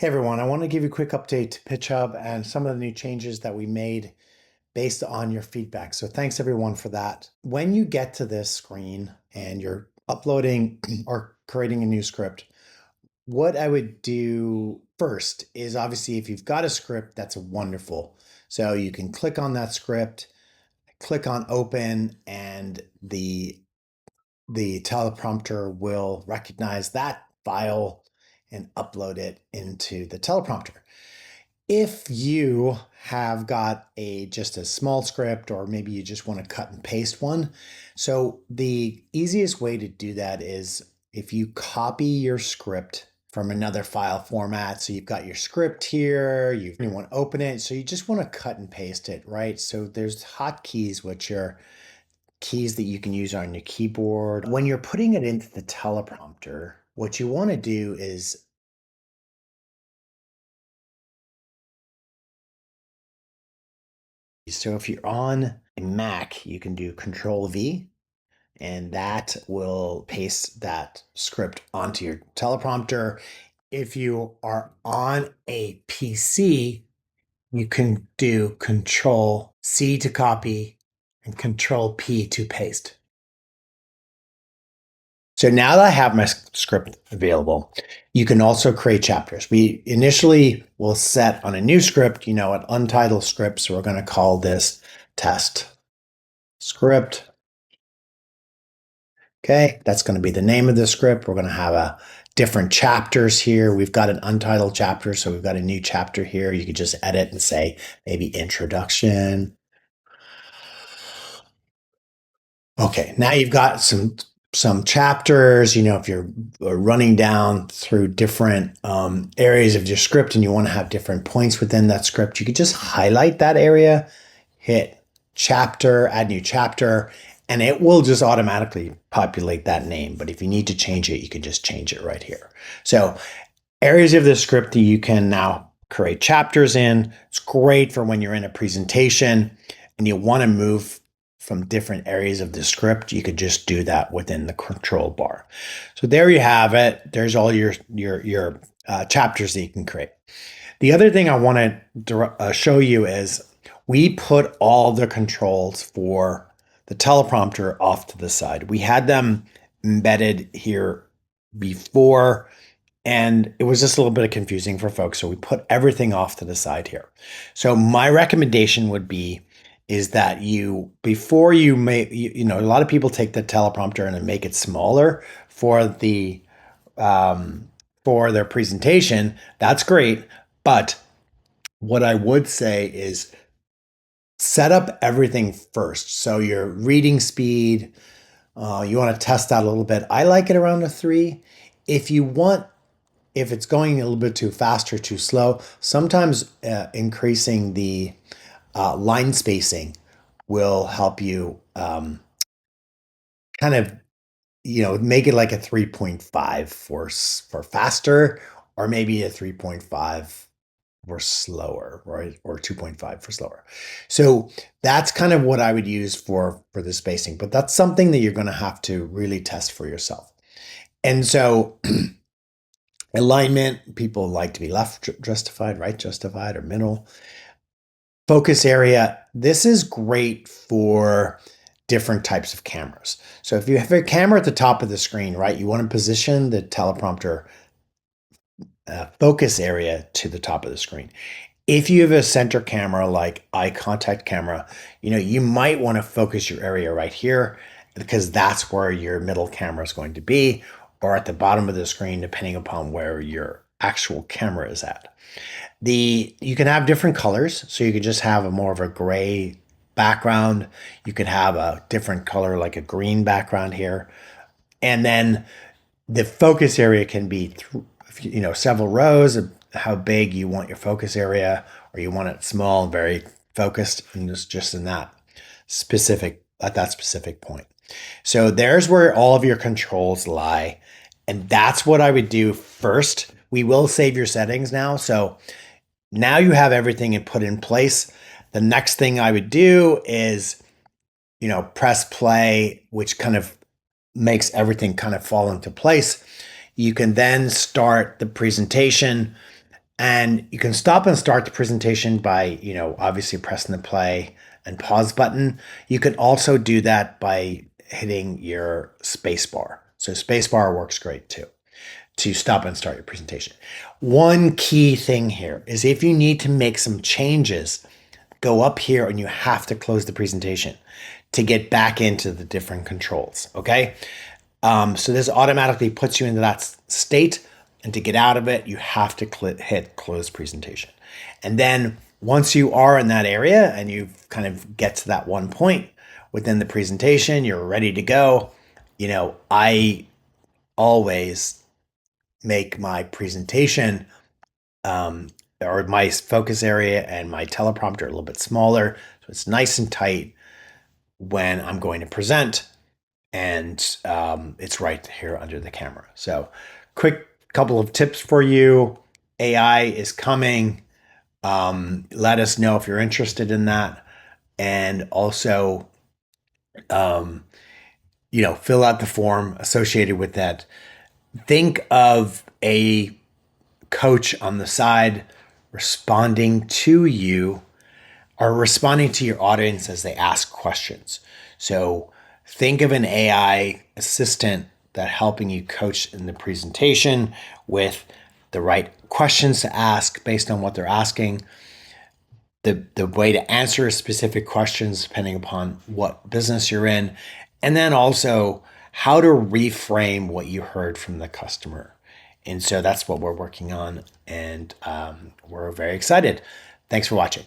Hey everyone, I want to give you a quick update to PitchHub and some of the new changes that we made based on your feedback. So thanks everyone for that. When you get to this screen and you're uploading or creating a new script, what I would do first is obviously if you've got a script, that's wonderful. So you can click on that script, click on open, and the teleprompter will recognize that file and upload it into the teleprompter. If you have got just a small script, or maybe you just want to cut and paste one, so the easiest way to do that is if you copy your script from another file format. So you've got your script here, you want to open it, so you just want to cut and paste it, right? So there's hotkeys, which are keys that you can use on your keyboard. When you're putting it into the teleprompter, what you want to do is, so if you're on a Mac, you can do Control V, and that will paste that script onto your teleprompter. If you are on a PC, you can do Control C to copy and Control P to paste. So now that I have my script available, you can also create chapters. We initially will set on a new script, an untitled script. So we're going to call this test script. Okay, that's going to be the name of the script. We're going to have different chapters here. We've got an untitled chapter, so we've got a new chapter here. You could just edit and say maybe introduction. Okay, now you've got some chapters. If you're running down through different areas of your script and you want to have different points within that script, you could just highlight that area, hit chapter, add new chapter, and it will just automatically populate that name. But if you need to change it, you can just change it right here. So areas of the script that you can now create chapters in. It's great for when you're in a presentation and you want to move from different areas of the script. You could just do that within the control bar. So there you have it. There's all your chapters that you can create. The other thing I want to show you is we put all the controls for the teleprompter off to the side. We had them embedded here before, and it was just a little bit confusing for folks. So we put everything off to the side here. So my recommendation would be is that before you make, a lot of people take the teleprompter and make it smaller for their presentation. That's great. But what I would say is set up everything first. So your reading speed, you want to test that a little bit. I like it around a 3. If it's going a little bit too fast or too slow, sometimes increasing the line spacing will help you kind of, make it like a 3.5 for faster, or maybe a 3.5 for slower, right? Or 2.5 for slower. So that's kind of what I would use for the spacing, but that's something that you're going to have to really test for yourself. And so alignment, people like to be left justified, right justified, or middle. Focus area, this is great for different types of cameras. So if you have a camera at the top of the screen, right, you want to position the teleprompter focus area to the top of the screen. If you have a center camera like eye contact camera, you might want to focus your area right here because that's where your middle camera is going to be, or at the bottom of the screen, depending upon where your actual camera is at. You can have different colors, so you could just have a more of a gray background. You could have a different color like a green background here. And then the focus area can be several rows of how big you want your focus area, or you want it small, very focused, and just in that specific point. So there's where all of your controls lie. And that's what I would do first. We will save your settings now. So now you have everything put in place. The next thing I would do is, press play, which kind of makes everything kind of fall into place. You can then start the presentation. And you can stop and start the presentation by, obviously pressing the play and pause button. You can also do that by hitting your space bar. So space bar works great too to stop and start your presentation. One key thing here is if you need to make some changes, go up here and you have to close the presentation to get back into the different controls, okay? So this automatically puts you into that state, and to get out of it, you have to hit close presentation. And then once you are in that area and you kind of get to that one point within the presentation, you're ready to go. I always make my presentation or my focus area and my teleprompter a little bit smaller, so it's nice and tight when I'm going to present, and it's right here under the camera. So quick couple of tips for you. AI is coming. Let us know if you're interested in that. And also, fill out the form associated with that. Think of a coach on the side responding to you or responding to your audience as they ask questions. So think of an AI assistant that helping you coach in the presentation with the right questions to ask based on what they're asking, the way to answer specific questions depending upon what business you're in, and then also how to reframe what you heard from the customer. And so that's what we're working on, and we're very excited. Thanks for watching.